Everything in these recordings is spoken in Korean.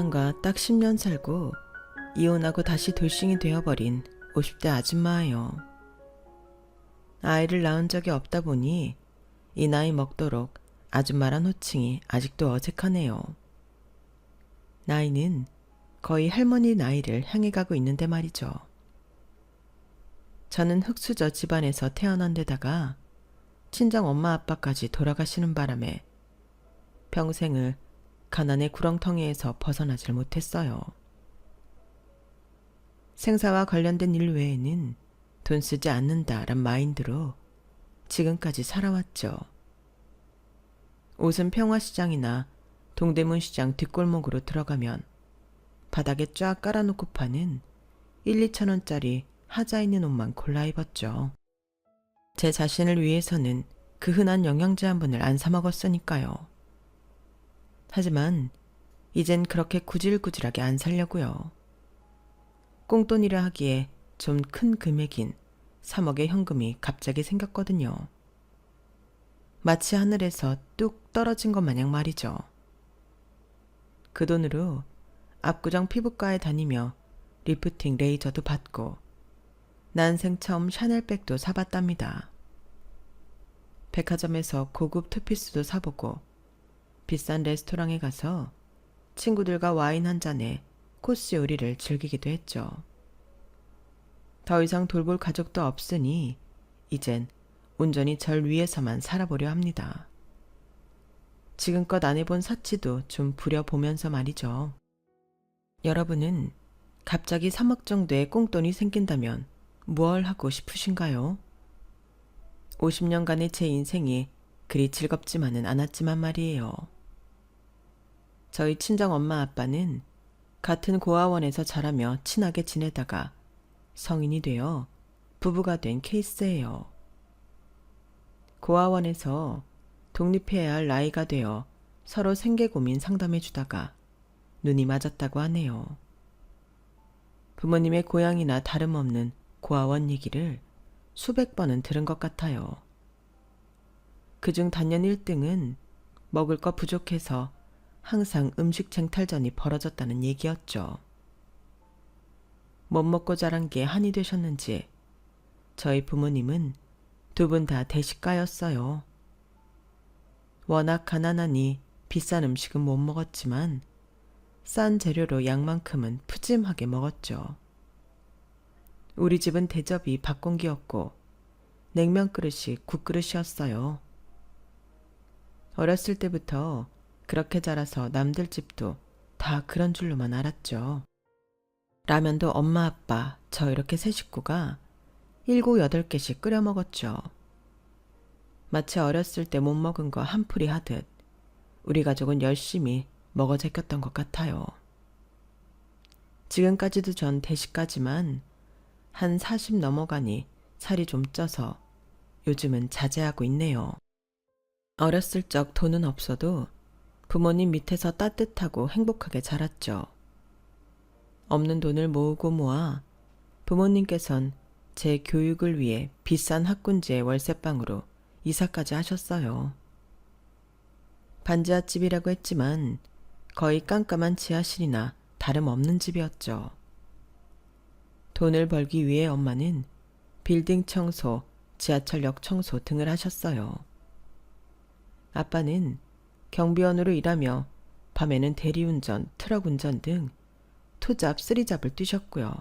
가 딱 10년 살고 이혼하고 다시 돌싱이 되어버린 50대 아줌마예요. 아이를 낳은 적이 없다 보니 이 나이 먹도록 아줌마란 호칭이 아직도 어색하네요. 나이는 거의 할머니 나이를 향해 가고 있는데 말이죠. 저는 흙수저 집안에서 태어난 데다가 친정 엄마 아빠까지 돌아가시는 바람에 평생을 가난의 구렁텅이에서 벗어나질 못했어요. 생사와 관련된 일 외에는 돈 쓰지 않는다란 마인드로 지금까지 살아왔죠. 옷은 평화시장이나 동대문시장 뒷골목으로 들어가면 바닥에 쫙 깔아놓고 파는 1, 2천 원짜리 하자 있는 옷만 골라 입었죠. 제 자신을 위해서는 그 흔한 영양제 한 번을 안 사 먹었으니까요. 하지만 이젠 그렇게 구질구질하게 안 살려고요. 꽁돈이라 하기에 좀 큰 금액인 3억의 현금이 갑자기 생겼거든요. 마치 하늘에서 뚝 떨어진 것 마냥 말이죠. 그 돈으로 압구정 피부과에 다니며 리프팅 레이저도 받고 난생 처음 샤넬백도 사봤답니다. 백화점에서 고급 투피스도 사보고 비싼 레스토랑에 가서 친구들과 와인 한 잔에 코스 요리를 즐기기도 했죠. 더 이상 돌볼 가족도 없으니 이젠 온전히 절 위해서만 살아보려 합니다. 지금껏 안 해본 사치도 좀 부려보면서 말이죠. 여러분은 갑자기 3억 정도의 꽁돈이 생긴다면 무얼 하고 싶으신가요? 50년간의 제 인생이 그리 즐겁지만은 않았지만 말이에요. 저희 친정 엄마 아빠는 같은 고아원에서 자라며 친하게 지내다가 성인이 되어 부부가 된 케이스예요. 고아원에서 독립해야 할 나이가 되어 서로 생계 고민 상담해 주다가 눈이 맞았다고 하네요. 부모님의 고향이나 다름없는 고아원 얘기를 수백 번은 들은 것 같아요. 그중 단연 1등은 먹을 거 부족해서 항상 음식 쟁탈전이 벌어졌다는 얘기였죠. 못 먹고 자란 게 한이 되셨는지 저희 부모님은 두 분 다 대식가였어요. 워낙 가난하니 비싼 음식은 못 먹었지만 싼 재료로 양만큼은 푸짐하게 먹었죠. 우리 집은 대접이 밥공기였고 냉면 그릇이 국그릇이었어요. 어렸을 때부터 그렇게 자라서 남들 집도 다 그런 줄로만 알았죠. 라면도 엄마 아빠 저 이렇게 세 식구가 7, 8개씩 끓여 먹었죠. 마치 어렸을 때 못 먹은 거 한풀이 하듯 우리 가족은 열심히 먹어 제꼈던 것 같아요. 지금까지도 전 대식가지만 한 40 넘어가니 살이 좀 쪄서 요즘은 자제하고 있네요. 어렸을 적 돈은 없어도 부모님 밑에서 따뜻하고 행복하게 자랐죠. 없는 돈을 모으고 모아 부모님께선 제 교육을 위해 비싼 학군지의 월세방으로 이사까지 하셨어요. 반지하집이라고 했지만 거의 깜깜한 지하실이나 다름없는 집이었죠. 돈을 벌기 위해 엄마는 빌딩 청소, 지하철역 청소 등을 하셨어요. 아빠는 경비원으로 일하며 밤에는 대리운전, 트럭 운전 등 투잡, 쓰리잡을 뛰셨고요.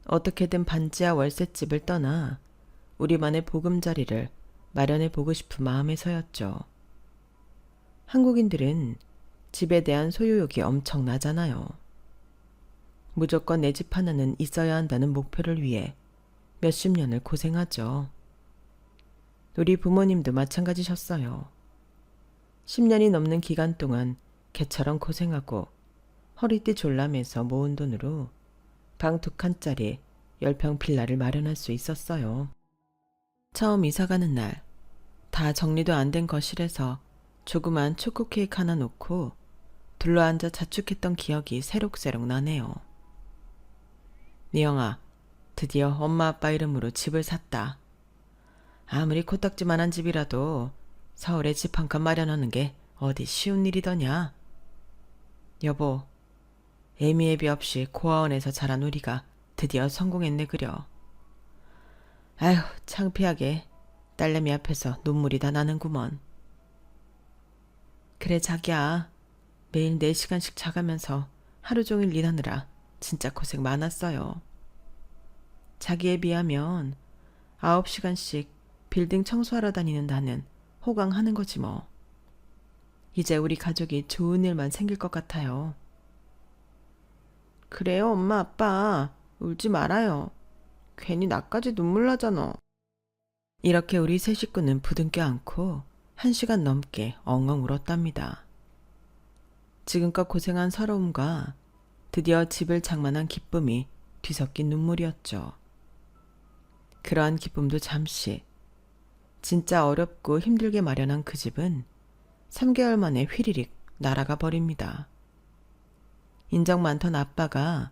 어떻게든 반지하 월세집을 떠나 우리만의 보금자리를 마련해 보고 싶은 마음에서였죠. 한국인들은 집에 대한 소유욕이 엄청나잖아요. 무조건 내 집 하나는 있어야 한다는 목표를 위해 몇십 년을 고생하죠. 우리 부모님도 마찬가지셨어요. 10년이 넘는 기간 동안 개처럼 고생하고 허리띠 졸라매서 모은 돈으로 방 2칸짜리 10평 빌라를 마련할 수 있었어요. 처음 이사가는 날, 다 정리도 안 된 거실에서 조그만 초코 케이크 하나 놓고 둘러앉아 자축했던 기억이 새록새록 나네요. 미영아, 드디어 엄마 아빠 이름으로 집을 샀다. 아무리 코딱지만한 집이라도 서울에 집 한 칸 마련하는 게 어디 쉬운 일이더냐. 여보, 애미애비 없이 고아원에서 자란 우리가 드디어 성공했네 그려. 아휴, 창피하게 딸내미 앞에서 눈물이 다 나는구먼. 그래 자기야, 매일 4시간씩 자가면서 하루 종일 일하느라 진짜 고생 많았어요. 자기에 비하면 9시간씩 빌딩 청소하러 다니는 나는 호강하는 거지 뭐. 이제 우리 가족이 좋은 일만 생길 것 같아요. 그래요, 엄마, 아빠. 울지 말아요. 괜히 나까지 눈물 나잖아. 이렇게 우리 세 식구는 부둥켜 안고 1시간 넘게 엉엉 울었답니다. 지금껏 고생한 서러움과 드디어 집을 장만한 기쁨이 뒤섞인 눈물이었죠. 그러한 기쁨도 잠시, 진짜 어렵고 힘들게 마련한 그 집은 3개월 만에 휘리릭 날아가 버립니다. 인정 많던 아빠가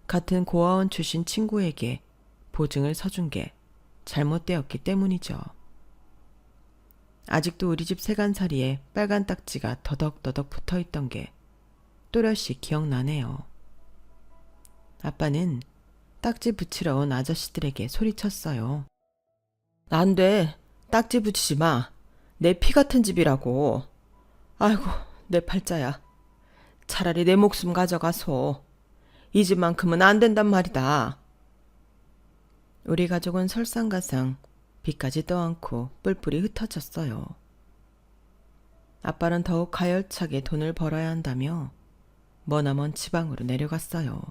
같은 고아원 출신 친구에게 보증을 서준 게 잘못되었기 때문이죠. 아직도 우리 집 세간살이에 빨간 딱지가 더덕더덕 붙어있던 게 또렷이 기억나네요. 아빠는 딱지 붙이러 온 아저씨들에게 소리쳤어요. 안 돼. 딱지 붙이지 마. 내 피 같은 집이라고. 아이고, 내 팔자야. 차라리 내 목숨 가져가소. 이 집만큼은 안 된단 말이다. 우리 가족은 설상가상 빚까지 떠안고 뿔뿔이 흩어졌어요. 아빠는 더욱 가열차게 돈을 벌어야 한다며 머나먼 지방으로 내려갔어요.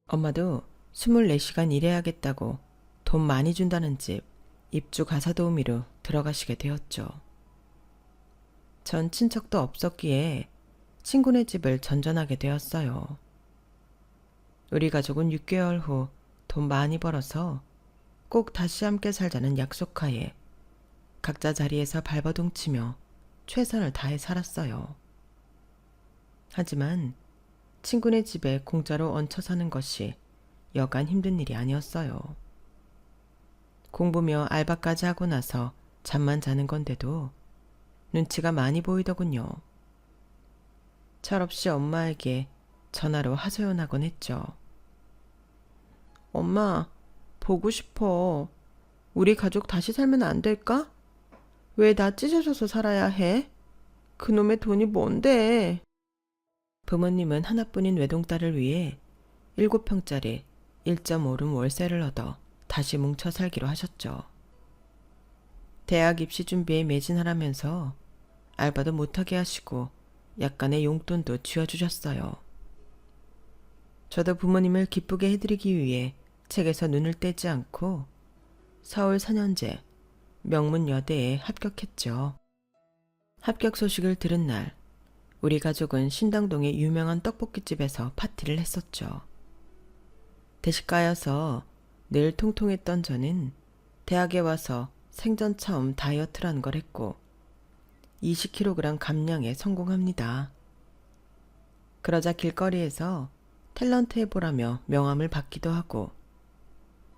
엄마도 24시간 일해야겠다고 돈 많이 준다는 집 입주 가사 도우미로 들어가시게 되었죠. 전 친척도 없었기에 친구네 집을 전전하게 되었어요. 우리 가족은 6개월 후 돈 많이 벌어서 꼭 다시 함께 살자는 약속하에 각자 자리에서 발버둥 치며 최선을 다해 살았어요. 하지만 친구네 집에 공짜로 얹혀 사는 것이 여간 힘든 일이 아니었어요. 공부며 알바까지 하고 나서 잠만 자는 건데도 눈치가 많이 보이더군요. 철없이 엄마에게 전화로 하소연하곤 했죠. 엄마, 보고 싶어. 우리 가족 다시 살면 안 될까? 왜 나 찢어져서 살아야 해? 그놈의 돈이 뭔데? 부모님은 하나뿐인 외동딸을 위해 7평짜리 1.5룸 월세를 얻어 다시 뭉쳐 살기로 하셨죠. 대학 입시 준비에 매진하라면서 알바도 못하게 하시고 약간의 용돈도 쥐어주셨어요. 저도 부모님을 기쁘게 해드리기 위해 책에서 눈을 떼지 않고 서울 4년제 명문여대에 합격했죠. 합격 소식을 들은 날, 우리 가족은 신당동의 유명한 떡볶이집에서 파티를 했었죠. 대식가여서 늘 통통했던 저는 대학에 와서 생전 처음 다이어트라는 걸 했고 20kg 감량에 성공합니다. 그러자 길거리에서 탤런트 해보라며 명함을 받기도 하고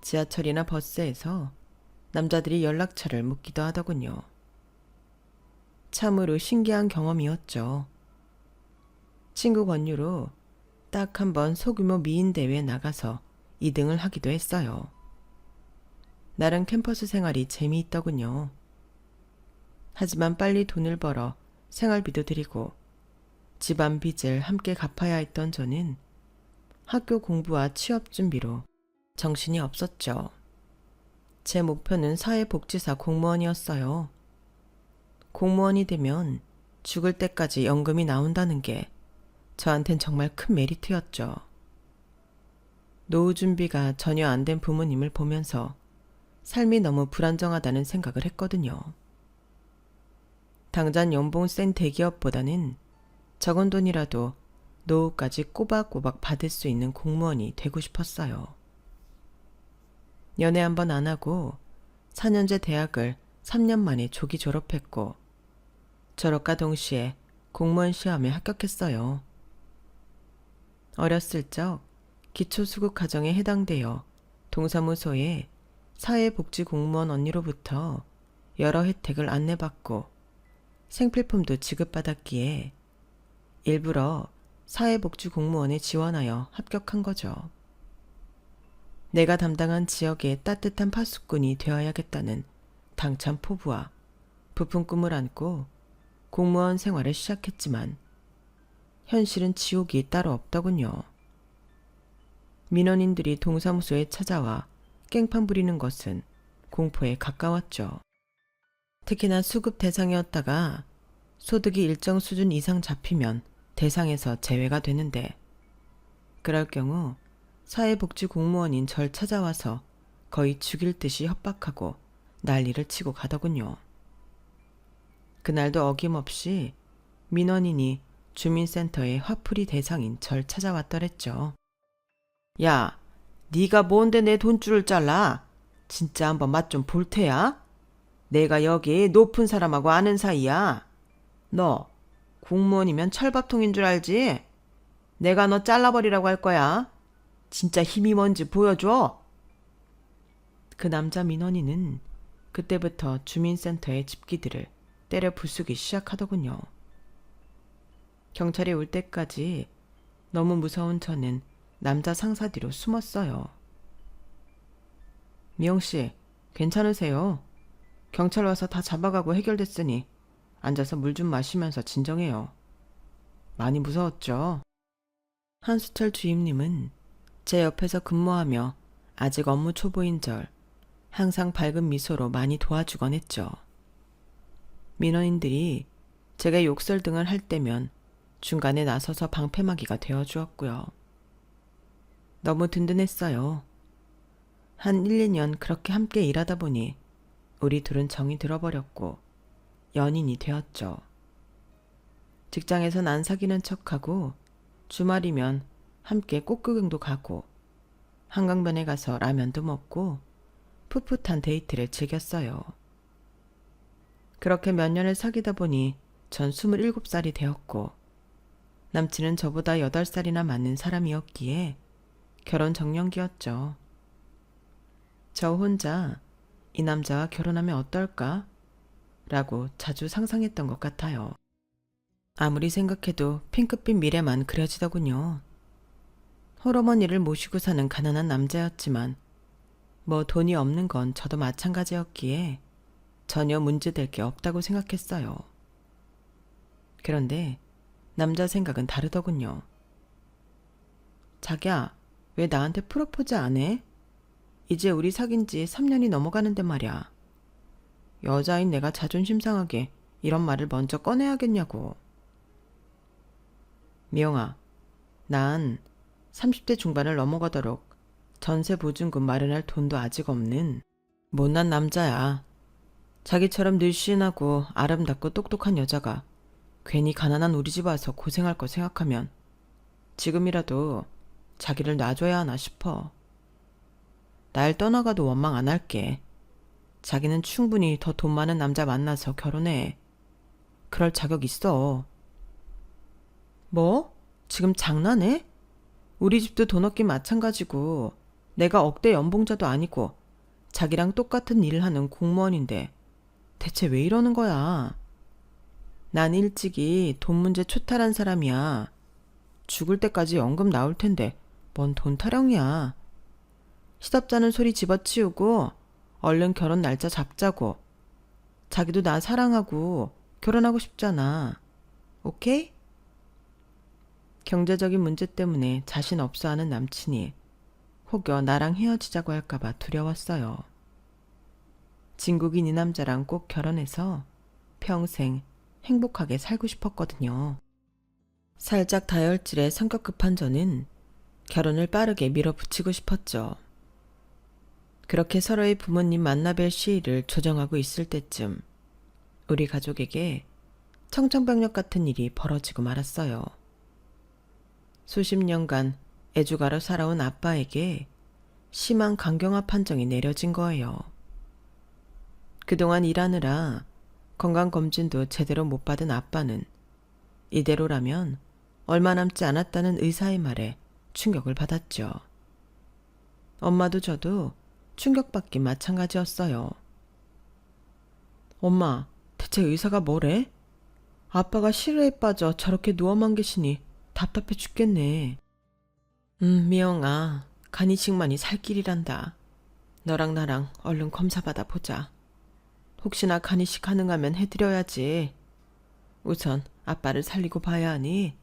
지하철이나 버스에서 남자들이 연락처를 묻기도 하더군요. 참으로 신기한 경험이었죠. 친구 권유로 딱 한 번 소규모 미인 대회에 나가서 2등을 하기도 했어요. 나름 캠퍼스 생활이 재미있더군요. 하지만 빨리 돈을 벌어 생활비도 드리고 집안 빚을 함께 갚아야 했던 저는 학교 공부와 취업 준비로 정신이 없었죠. 제 목표는 사회복지사 공무원이었어요. 공무원이 되면 죽을 때까지 연금이 나온다는 게 저한텐 정말 큰 메리트였죠. 노후 준비가 전혀 안 된 부모님을 보면서 삶이 너무 불안정하다는 생각을 했거든요. 당장 연봉 센 대기업보다는 적은 돈이라도 노후까지 꼬박꼬박 받을 수 있는 공무원이 되고 싶었어요. 연애 한 번 안 하고 4년제 대학을 3년 만에 조기 졸업했고 졸업과 동시에 공무원 시험에 합격했어요. 어렸을 적 기초수급 가정에 해당되어 동사무소에 사회복지공무원 언니로부터 여러 혜택을 안내받고 생필품도 지급받았기에 일부러 사회복지공무원에 지원하여 합격한 거죠. 내가 담당한 지역의 따뜻한 파수꾼이 되어야겠다는 당찬 포부와 부푼 꿈을 안고 공무원 생활을 시작했지만 현실은 지옥이 따로 없더군요. 민원인들이 동사무소에 찾아와 깽판 부리는 것은 공포에 가까웠죠. 특히나 수급 대상이었다가 소득이 일정 수준 이상 잡히면 대상에서 제외가 되는데, 그럴 경우 사회복지공무원인 절 찾아와서 거의 죽일 듯이 협박하고 난리를 치고 가더군요. 그날도 어김없이 민원인이 주민센터의 화풀이 대상인 절 찾아왔더랬죠. 야, 네가 뭔데 내 돈줄을 잘라? 진짜 한번 맛 좀 볼 테야? 내가 여기 높은 사람하고 아는 사이야. 너 공무원이면 철밥통인 줄 알지? 내가 너 잘라버리라고 할 거야. 진짜 힘이 뭔지 보여줘. 그 남자 민원인은 그때부터 주민센터의 집기들을 때려 부수기 시작하더군요. 경찰이 올 때까지 너무 무서운 저는 남자 상사 뒤로 숨었어요. 미영씨, 괜찮으세요? 경찰 와서 다 잡아가고 해결됐으니 앉아서 물 좀 마시면서 진정해요. 많이 무서웠죠? 한수철 주임님은 제 옆에서 근무하며 아직 업무 초보인절 항상 밝은 미소로 많이 도와주곤 했죠. 민원인들이 제가 욕설 등을 할 때면 중간에 나서서 방패막이가 되어주었고요. 너무 든든했어요. 한 1, 2년 그렇게 함께 일하다 보니 우리 둘은 정이 들어버렸고 연인이 되었죠. 직장에선 안 사귀는 척하고 주말이면 함께 꽃구경도 가고 한강변에 가서 라면도 먹고 풋풋한 데이트를 즐겼어요. 그렇게 몇 년을 사귀다 보니 전 27살이 되었고 남친은 저보다 8살이나 많은 사람이었기에 결혼 정년기였죠. 저 혼자 이 남자와 결혼하면 어떨까? 라고 자주 상상했던 것 같아요. 아무리 생각해도 핑크빛 미래만 그려지더군요. 홀어머니를 모시고 사는 가난한 남자였지만 뭐 돈이 없는 건 저도 마찬가지였기에 전혀 문제될 게 없다고 생각했어요. 그런데 남자 생각은 다르더군요. 자기야, 왜 나한테 프로포즈 안 해? 이제 우리 사귄 지 3년이 넘어가는데 말이야. 여자인 내가 자존심 상하게 이런 말을 먼저 꺼내야겠냐고. 미영아, 난 30대 중반을 넘어가도록 전세 보증금 마련할 돈도 아직 없는 못난 남자야. 자기처럼 늘씬하고 아름답고 똑똑한 여자가 괜히 가난한 우리 집 와서 고생할 거 생각하면 지금이라도 자기를 놔줘야 하나 싶어. 날 떠나가도 원망 안 할게. 자기는 충분히 더 돈 많은 남자 만나서 결혼해. 그럴 자격 있어. 뭐? 지금 장난해? 우리 집도 돈 없긴 마찬가지고 내가 억대 연봉자도 아니고 자기랑 똑같은 일을 하는 공무원인데 대체 왜 이러는 거야? 난 일찍이 돈 문제 초탈한 사람이야. 죽을 때까지 연금 나올 텐데 뭔 돈 타령이야. 시덥잖은 소리 집어치우고 얼른 결혼 날짜 잡자고. 자기도 나 사랑하고 결혼하고 싶잖아. 오케이? 경제적인 문제 때문에 자신 없어하는 남친이 혹여 나랑 헤어지자고 할까봐 두려웠어요. 진국인 이 남자랑 꼭 결혼해서 평생 행복하게 살고 싶었거든요. 살짝 다혈질의 성격 급한 저는 결혼을 빠르게 밀어붙이고 싶었죠. 그렇게 서로의 부모님 만나뵐 시일을 조정하고 있을 때쯤 우리 가족에게 청천벽력 같은 일이 벌어지고 말았어요. 수십 년간 애주가로 살아온 아빠에게 심한 간경화 판정이 내려진 거예요. 그동안 일하느라 건강검진도 제대로 못 받은 아빠는 이대로라면 얼마 남지 않았다는 의사의 말에 충격을 받았죠. 엄마도 저도 충격받긴 마찬가지였어요. 엄마, 대체 의사가 뭐래? 아빠가 실외에 빠져 저렇게 누워만 계시니 답답해 죽겠네. 미영아, 간이식만이 살 길이란다. 너랑 나랑 얼른 검사 받아보자. 혹시나 간이식 가능하면 해드려야지. 우선 아빠를 살리고 봐야 하니.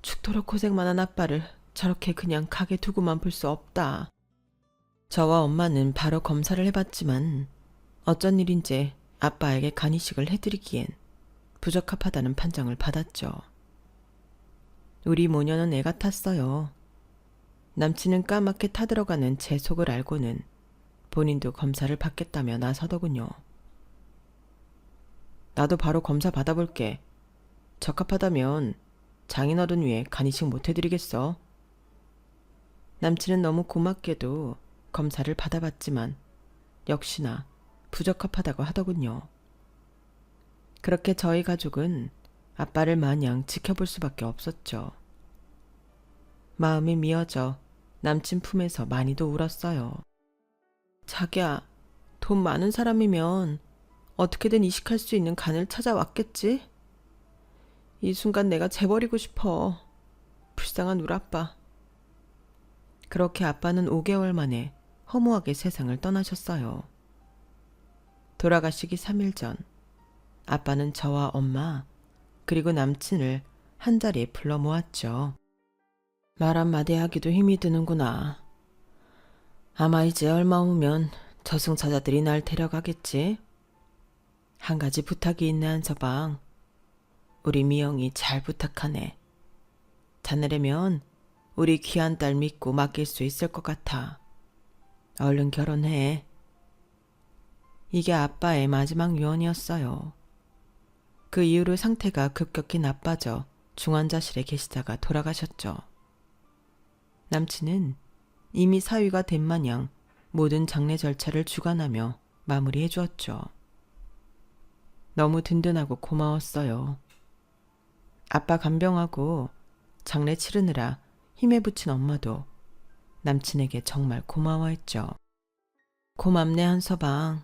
죽도록 고생만한 아빠를 저렇게 그냥 가게 두고만 볼 수 없다. 저와 엄마는 바로 검사를 해봤지만 어쩐 일인지 아빠에게 간이식을 해드리기엔 부적합하다는 판정을 받았죠. 우리 모녀는 애 같았어요. 남친은 까맣게 타들어가는 제 속을 알고는 본인도 검사를 받겠다며 나서더군요. 나도 바로 검사 받아볼게. 적합하다면 장인어른 위에 간이식 못 해드리겠어. 남친은 너무 고맙게도 검사를 받아봤지만 역시나 부적합하다고 하더군요. 그렇게 저희 가족은 아빠를 마냥 지켜볼 수밖에 없었죠. 마음이 미어져 남친 품에서 많이도 울었어요. 자기야, 돈 많은 사람이면 어떻게든 이식할 수 있는 간을 찾아왔겠지? 이 순간 내가 재버리고 싶어. 불쌍한 우리 아빠. 그렇게 아빠는 5개월 만에 허무하게 세상을 떠나셨어요. 돌아가시기 3일 전 아빠는 저와 엄마 그리고 남친을 한자리에 불러 모았죠. 말 한마디 하기도 힘이 드는구나. 아마 이제 얼마 후면 저승사자들이 날 데려가겠지. 한 가지 부탁이 있네 한서방. 우리 미영이 잘 부탁하네. 자네라면 우리 귀한 딸 믿고 맡길 수 있을 것 같아. 얼른 결혼해. 이게 아빠의 마지막 유언이었어요. 그 이후로 상태가 급격히 나빠져 중환자실에 계시다가 돌아가셨죠. 남친은 이미 사위가 된 마냥 모든 장례 절차를 주관하며 마무리해 주었죠. 너무 든든하고 고마웠어요. 아빠 간병하고 장례 치르느라 힘에 부친 엄마도 남친에게 정말 고마워했죠. 고맙네 한서방.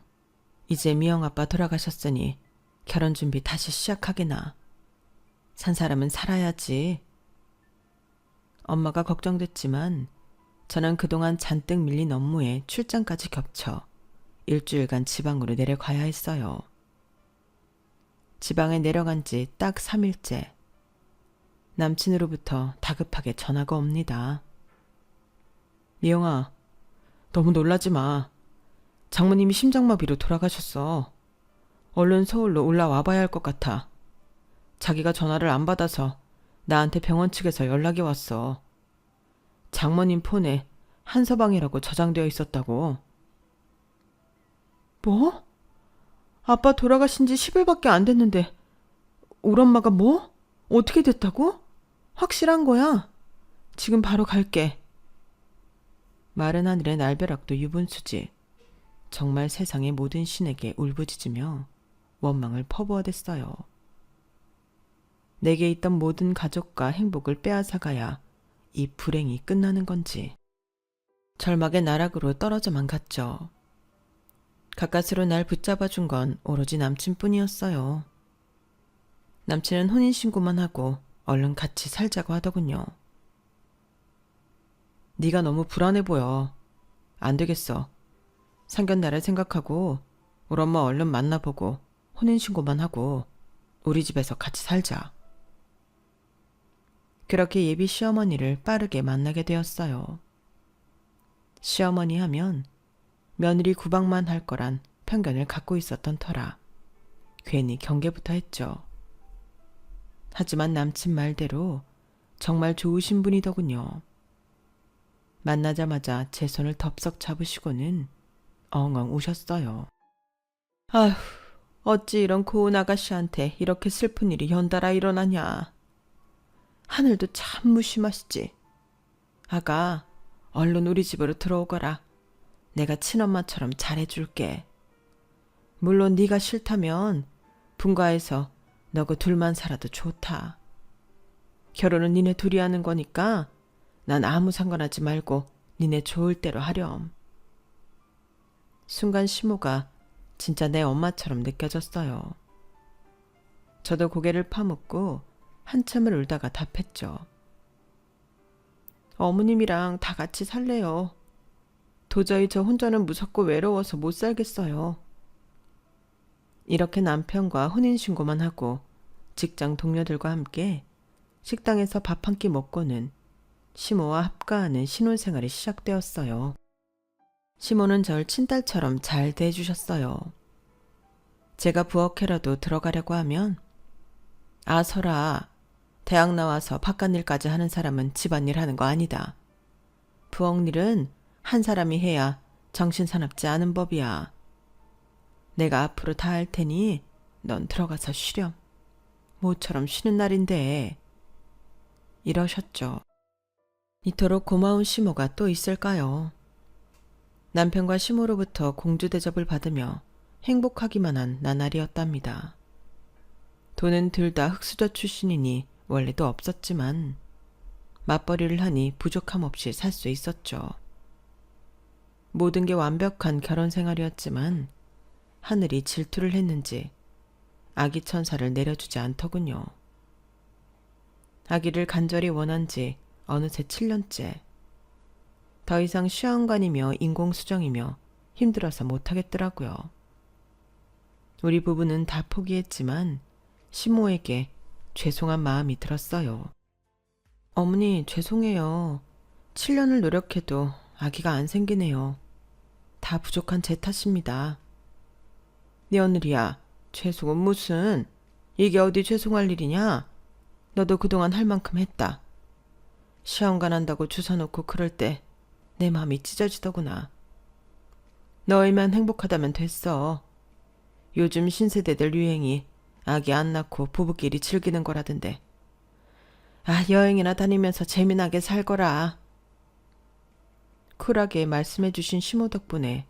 이제 미영 아빠 돌아가셨으니 결혼 준비 다시 시작하게나. 산 사람은 살아야지. 엄마가 걱정됐지만 저는 그동안 잔뜩 밀린 업무에 출장까지 겹쳐 일주일간 지방으로 내려가야 했어요. 지방에 내려간 지 딱 3일째. 남친으로부터 다급하게 전화가 옵니다. 미영아, 너무 놀라지 마. 장모님이 심장마비로 돌아가셨어. 얼른 서울로 올라와 봐야 할 것 같아. 자기가 전화를 안 받아서 나한테 병원 측에서 연락이 왔어. 장모님 폰에 한서방이라고 저장되어 있었다고. 뭐? 아빠 돌아가신 지 10일밖에 안 됐는데 우리 엄마가 뭐? 어떻게 됐다고? 확실한 거야? 지금 바로 갈게. 마른 하늘의 날벼락도 유분수지. 정말 세상의 모든 신에게 울부짖으며 원망을 퍼부어댔어요. 내게 있던 모든 가족과 행복을 빼앗아가야 이 불행이 끝나는 건지. 절망의 나락으로 떨어져만 갔죠. 가까스로 날 붙잡아준 건 오로지 남친뿐이었어요. 남친은 혼인신고만 하고 얼른 같이 살자고 하더군요. 네가 너무 불안해 보여. 안 되겠어. 상견례를 생각하고 우리 엄마 얼른 만나보고 혼인신고만 하고 우리 집에서 같이 살자. 그렇게 예비 시어머니를 빠르게 만나게 되었어요. 시어머니 하면 며느리 구박만 할 거란 편견을 갖고 있었던 터라 괜히 경계부터 했죠. 하지만 남친 말대로 정말 좋으신 분이더군요. 만나자마자 제 손을 덥석 잡으시고는 엉엉 우셨어요. 아휴, 어찌 이런 고운 아가씨한테 이렇게 슬픈 일이 연달아 일어나냐. 하늘도 참 무심하시지. 아가, 얼른 우리 집으로 들어오거라. 내가 친엄마처럼 잘해줄게. 물론 네가 싫다면 분가해서 너그 둘만 살아도 좋다. 결혼은 니네 둘이 하는 거니까 난 아무 상관하지 말고 니네 좋을 대로 하렴. 순간 시모가 진짜 내 엄마처럼 느껴졌어요. 저도 고개를 파묻고 한참을 울다가 답했죠. 어머님이랑 다 같이 살래요. 도저히 저 혼자는 무섭고 외로워서 못 살겠어요. 이렇게 남편과 혼인신고만 하고 직장 동료들과 함께 식당에서 밥 한 끼 먹고는 시모와 합가하는 신혼생활이 시작되었어요. 시모는 절 친딸처럼 잘 대해주셨어요. 제가 부엌에라도 들어가려고 하면 설아, 대학 나와서 바깥일까지 하는 사람은 집안일 하는 거 아니다. 부엌일은 한 사람이 해야 정신 사납지 않은 법이야. 내가 앞으로 다 할 테니 넌 들어가서 쉬렴. 모처럼 쉬는 날인데. 이러셨죠. 이토록 고마운 시모가 또 있을까요? 남편과 시모로부터 공주 대접을 받으며 행복하기만 한 나날이었답니다. 돈은 둘 다 흙수저 출신이니 원래도 없었지만 맞벌이를 하니 부족함 없이 살 수 있었죠. 모든 게 완벽한 결혼 생활이었지만 하늘이 질투를 했는지 아기 천사를 내려주지 않더군요. 아기를 간절히 원한 지 어느새 7년째. 더 이상 시험관이며 인공수정이며 힘들어서 못하겠더라고요. 우리 부부는 다 포기했지만 시모에게 죄송한 마음이 들었어요. 어머니, 죄송해요. 7년을 노력해도 아기가 안 생기네요. 다 부족한 제 탓입니다. 며느리야, 죄송은 무슨. 이게 어디 죄송할 일이냐? 너도 그동안 할 만큼 했다. 시험관 한다고 주워놓고 그럴 때 내 마음이 찢어지더구나. 너희만 행복하다면 됐어. 요즘 신세대들 유행이 아기 안 낳고 부부끼리 즐기는 거라던데. 여행이나 다니면서 재미나게 살거라. 쿨하게 말씀해 주신 시모 덕분에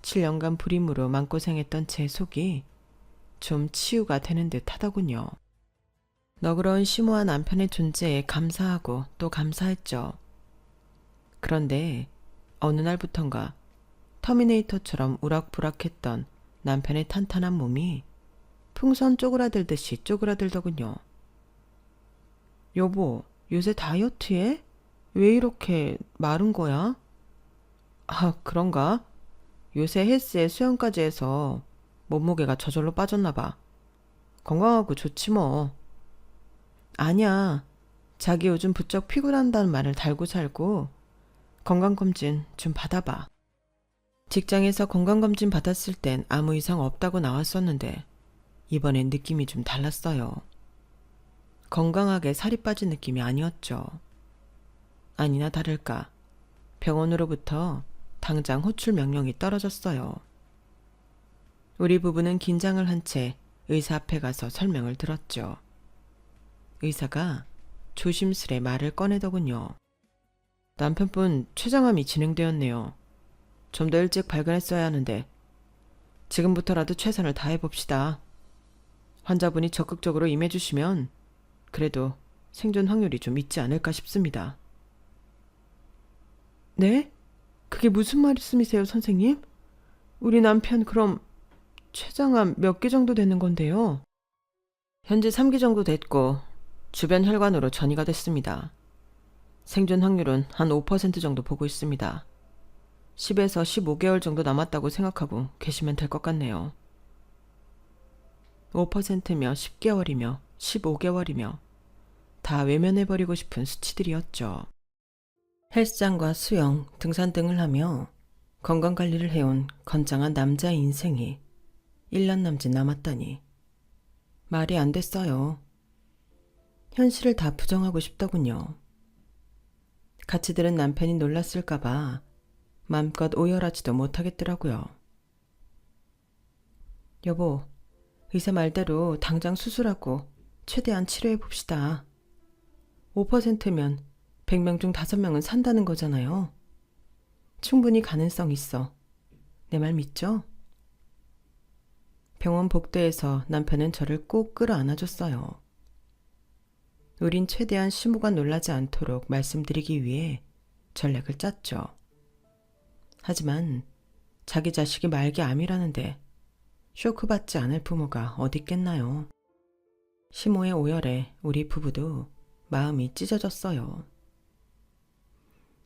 7년간 불임으로 마음고생했던 제 속이 좀 치유가 되는 듯 하더군요. 너그러운 시모와 남편의 존재에 감사하고 또 감사했죠. 그런데 어느 날부턴가 터미네이터처럼 우락부락했던 남편의 탄탄한 몸이 풍선 쪼그라들듯이 쪼그라들더군요. 여보, 요새 다이어트해? 왜 이렇게 마른 거야? 그런가? 요새 헬스에 수영까지 해서 몸무게가 저절로 빠졌나 봐. 건강하고 좋지 뭐. 아니야. 자기 요즘 부쩍 피곤한다는 말을 달고 살고 건강검진 좀 받아봐. 직장에서 건강검진 받았을 땐 아무 이상 없다고 나왔었는데 이번엔 느낌이 좀 달랐어요. 건강하게 살이 빠진 느낌이 아니었죠. 아니나 다를까 병원으로부터 당장 호출 명령이 떨어졌어요. 우리 부부는 긴장을 한 채 의사 앞에 가서 설명을 들었죠. 의사가 조심스레 말을 꺼내더군요. 남편분 췌장암이 진행되었네요. 좀 더 일찍 발견했어야 하는데 지금부터라도 최선을 다해봅시다. 환자분이 적극적으로 임해주시면 그래도 생존 확률이 좀 있지 않을까 싶습니다. 네? 그게 무슨 말씀이세요, 선생님? 우리 남편 그럼 췌장암 몇 개 정도 되는 건데요? 현재 3기 정도 됐고 주변 혈관으로 전이가 됐습니다. 생존 확률은 한 5% 정도 보고 있습니다. 10에서 15개월 정도 남았다고 생각하고 계시면 될 것 같네요. 5%며 10개월이며 15개월이며 다 외면해버리고 싶은 수치들이었죠. 헬스장과 수영, 등산 등을 하며 건강관리를 해온 건장한 남자의 인생이 1년 남짓 남았다니 말이 안 됐어요. 현실을 다 부정하고 싶더군요. 같이 들은 남편이 놀랐을까봐 마음껏 오열하지도 못하겠더라고요. 여보, 의사 말대로 당장 수술하고 최대한 치료해봅시다. 5%면 100명 중 5명은 산다는 거잖아요. 충분히 가능성 있어. 내 말 믿죠? 병원 복도에서 남편은 저를 꼭 끌어안아줬어요. 우린 최대한 시모가 놀라지 않도록 말씀드리기 위해 전략을 짰죠. 하지만 자기 자식이 말기 암이라는데 쇼크받지 않을 부모가 어디 있겠나요. 시모의 오열에 우리 부부도 마음이 찢어졌어요.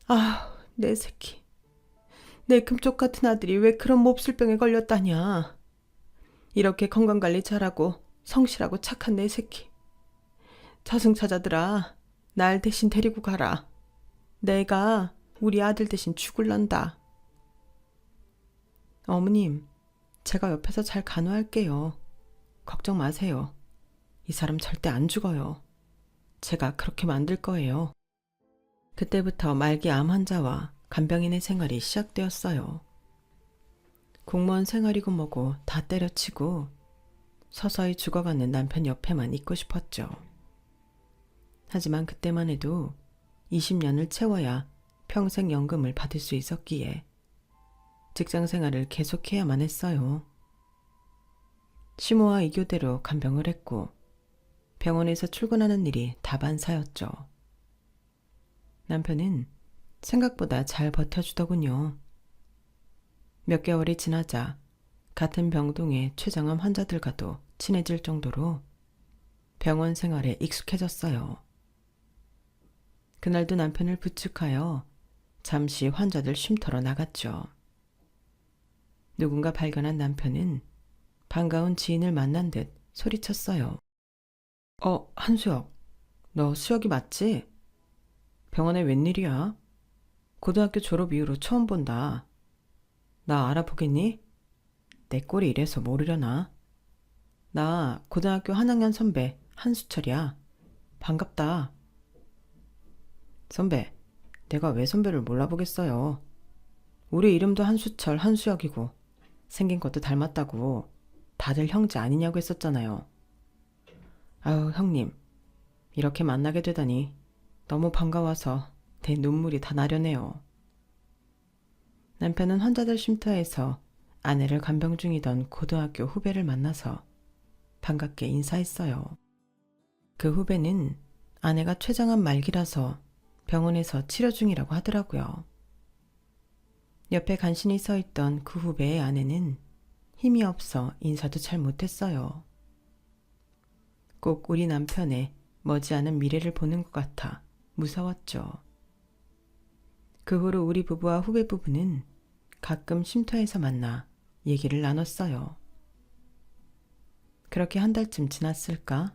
아, 내 새끼. 내 금쪽 같은 아들이 왜 그런 몹쓸병에 걸렸다냐. 이렇게 건강관리 잘하고 성실하고 착한 내 새끼. 저승사자들아, 날 대신 데리고 가라. 내가 우리 아들 대신 죽을란다. 어머님, 제가 옆에서 잘 간호할게요. 걱정 마세요. 이 사람 절대 안 죽어요. 제가 그렇게 만들 거예요. 그때부터 말기 암 환자와 간병인의 생활이 시작되었어요. 공무원 생활이고 뭐고 다 때려치고 서서히 죽어가는 남편 옆에만 있고 싶었죠. 하지만 그때만 해도 20년을 채워야 평생 연금을 받을 수 있었기에 직장 생활을 계속해야만 했어요. 시모와 이교대로 간병을 했고 병원에서 출근하는 일이 다반사였죠. 남편은 생각보다 잘 버텨주더군요. 몇 개월이 지나자 같은 병동의 췌장암 환자들과도 친해질 정도로 병원 생활에 익숙해졌어요. 그날도 남편을 부축하여 잠시 환자들 쉼터로 나갔죠. 누군가 발견한 남편은 반가운 지인을 만난 듯 소리쳤어요. 한수혁, 너 수혁이 맞지? 병원에 웬일이야? 고등학교 졸업 이후로 처음 본다. 나 알아보겠니? 내 꼴이 이래서 모르려나? 나 고등학교 한 학년 선배 한수철이야. 반갑다. 선배, 내가 왜 선배를 몰라보겠어요. 우리 이름도 한수철, 한수혁이고 생긴 것도 닮았다고 다들 형제 아니냐고 했었잖아요. 아유, 형님, 이렇게 만나게 되다니 너무 반가워서 내 눈물이 다 나려네요. 남편은 환자들 쉼터에서 아내를 간병 중이던 고등학교 후배를 만나서 반갑게 인사했어요. 그 후배는 아내가 췌장암 말기라서 병원에서 치료 중이라고 하더라고요. 옆에 간신히 서 있던 그 후배의 아내는 힘이 없어 인사도 잘 못했어요. 꼭 우리 남편의 머지않은 미래를 보는 것 같아 무서웠죠. 그 후로 우리 부부와 후배 부부는 가끔 쉼터에서 만나 얘기를 나눴어요. 그렇게 한 달쯤 지났을까?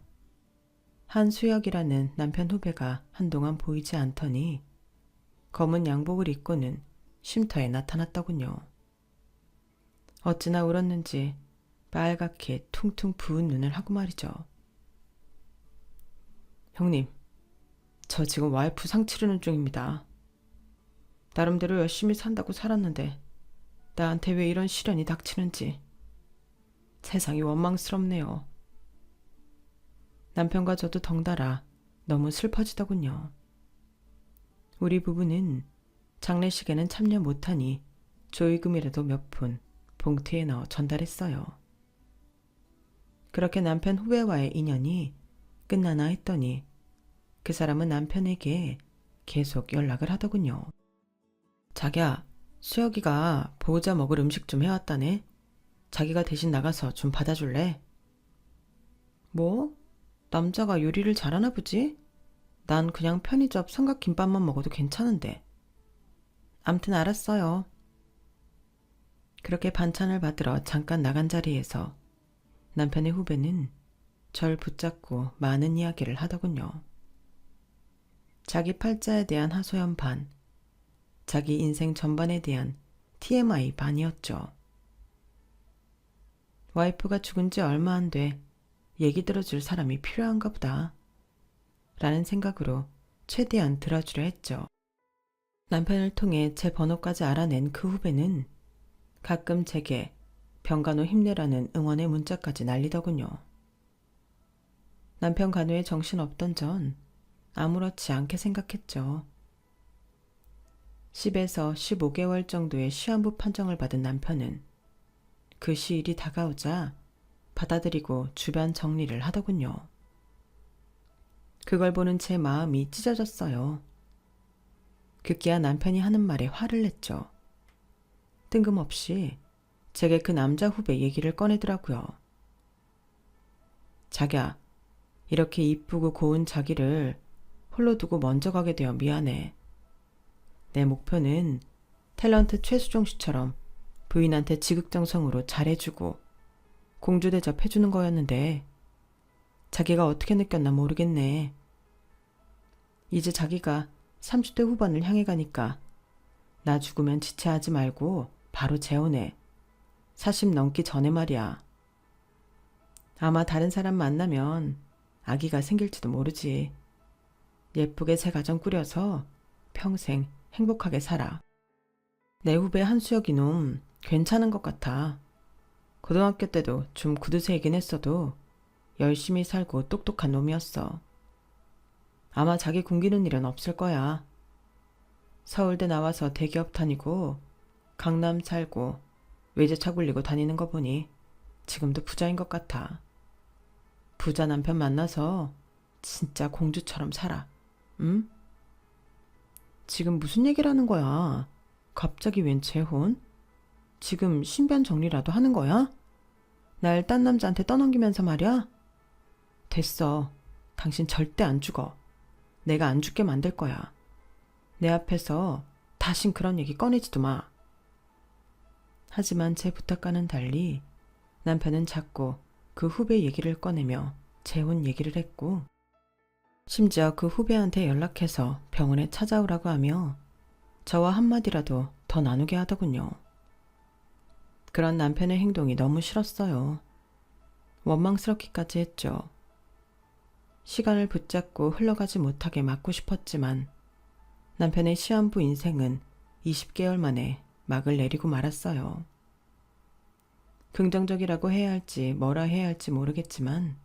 한수혁이라는 남편 후배가 한동안 보이지 않더니 검은 양복을 입고는 쉼터에 나타났더군요. 어찌나 울었는지 빨갛게 퉁퉁 부은 눈을 하고 말이죠. 형님, 저 지금 와이프 상 치르는 중입니다. 나름대로 열심히 산다고 살았는데 나한테 왜 이런 시련이 닥치는지 세상이 원망스럽네요. 남편과 저도 덩달아 너무 슬퍼지더군요. 우리 부부는 장례식에는 참여 못하니 조의금이라도 몇 푼 봉투에 넣어 전달했어요. 그렇게 남편 후배와의 인연이 끝나나 했더니 그 사람은 남편에게 계속 연락을 하더군요. 자기야, 수혁이가 보호자 먹을 음식 좀 해왔다네. 자기가 대신 나가서 좀 받아줄래? 뭐? 남자가 요리를 잘하나 보지? 난 그냥 편의점 삼각김밥만 먹어도 괜찮은데. 암튼 알았어요. 그렇게 반찬을 받으러 잠깐 나간 자리에서 남편의 후배는 절 붙잡고 많은 이야기를 하더군요. 자기 팔자에 대한 하소연 반, 자기 인생 전반에 대한 TMI 반이었죠. 와이프가 죽은 지 얼마 안 돼 얘기 들어줄 사람이 필요한가 보다 라는 생각으로 최대한 들어주려 했죠. 남편을 통해 제 번호까지 알아낸 그 후배는 가끔 제게 병간호 힘내라는 응원의 문자까지 날리더군요. 남편 간호에 정신없던 전 아무렇지 않게 생각했죠. 10에서 15개월 정도의 시한부 판정을 받은 남편은 그 시일이 다가오자 받아들이고 주변 정리를 하더군요. 그걸 보는 제 마음이 찢어졌어요. 급기야 남편이 하는 말에 화를 냈죠. 뜬금없이 제게 그 남자 후배 얘기를 꺼내더라고요. 자기야, 이렇게 이쁘고 고운 자기를 홀로 두고 먼저 가게 되어 미안해. 내 목표는 탤런트 최수종 씨처럼 부인한테 지극정성으로 잘해주고 공주 대접해주는 거였는데 자기가 어떻게 느꼈나 모르겠네. 이제 자기가 30대 후반을 향해 가니까 나 죽으면 지체하지 말고 바로 재혼해. 40 넘기 전에 말이야. 아마 다른 사람 만나면 아기가 생길지도 모르지. 예쁘게 새 가정 꾸려서 평생 행복하게 살아. 내 후배 한수혁 이놈 괜찮은 것 같아. 고등학교 때도 좀 구두쇠이긴 했어도 열심히 살고 똑똑한 놈이었어. 아마 자기 굶기는 일은 없을 거야. 서울대 나와서 대기업 다니고 강남 살고 외제차 굴리고 다니는 거 보니 지금도 부자인 것 같아. 부자 남편 만나서 진짜 공주처럼 살아. 응? 지금 무슨 얘기를 하는 거야? 갑자기 웬 재혼? 지금 신변 정리라도 하는 거야? 날 딴 남자한테 떠넘기면서 말이야? 됐어. 당신 절대 안 죽어. 내가 안 죽게 만들 거야. 내 앞에서 다신 그런 얘기 꺼내지도 마. 하지만 제 부탁과는 달리 남편은 자꾸 그 후배 얘기를 꺼내며 재혼 얘기를 했고 심지어 그 후배한테 연락해서 병원에 찾아오라고 하며 저와 한마디라도 더 나누게 하더군요. 그런 남편의 행동이 너무 싫었어요. 원망스럽기까지 했죠. 시간을 붙잡고 흘러가지 못하게 막고 싶었지만 남편의 시한부 인생은 20개월 만에 막을 내리고 말았어요. 긍정적이라고 해야 할지 뭐라 해야 할지 모르겠지만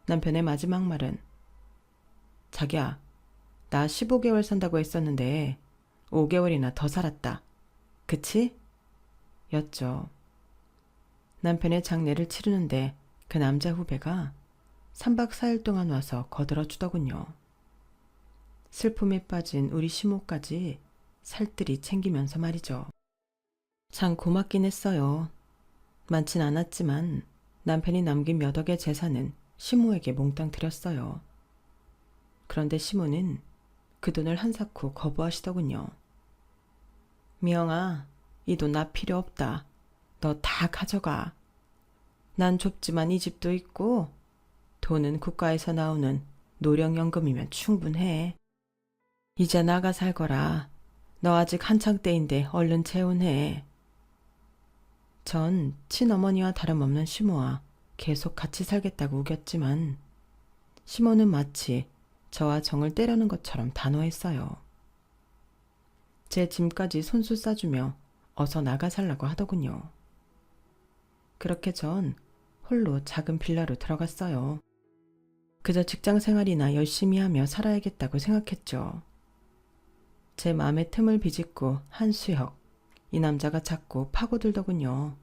남편의 마지막 말은 자기야, 나 15개월 산다고 했었는데 5개월이나 더 살았다. 그치? 였죠. 남편의 장례를 치르는데 그 남자 후배가 3박 4일 동안 와서 거들어 주더군요. 슬픔에 빠진 우리 시모까지 살뜰히 챙기면서 말이죠. 참 고맙긴 했어요. 많진 않았지만 남편이 남긴 몇 억의 재산은 시모에게 몽땅 드렸어요. 그런데 시모는 그 돈을 한사코 거부하시더군요. 미영아, 이 돈 나 필요 없다. 너 다 가져가. 난 좁지만 이 집도 있고 돈은 국가에서 나오는 노령연금이면 충분해. 이제 나가 살거라. 너 아직 한창 때인데 얼른 재혼해. 전 친어머니와 다름없는 시모와 계속 같이 살겠다고 우겼지만 시모는 마치 저와 정을 때려는 것처럼 단호했어요. 제 짐까지 손수 싸주며 어서 나가 살라고 하더군요. 그렇게 전 홀로 작은 빌라로 들어갔어요. 그저 직장 생활이나 열심히 하며 살아야겠다고 생각했죠. 제 마음에 틈을 비집고 한수혁, 이 남자가 자꾸 파고들더군요.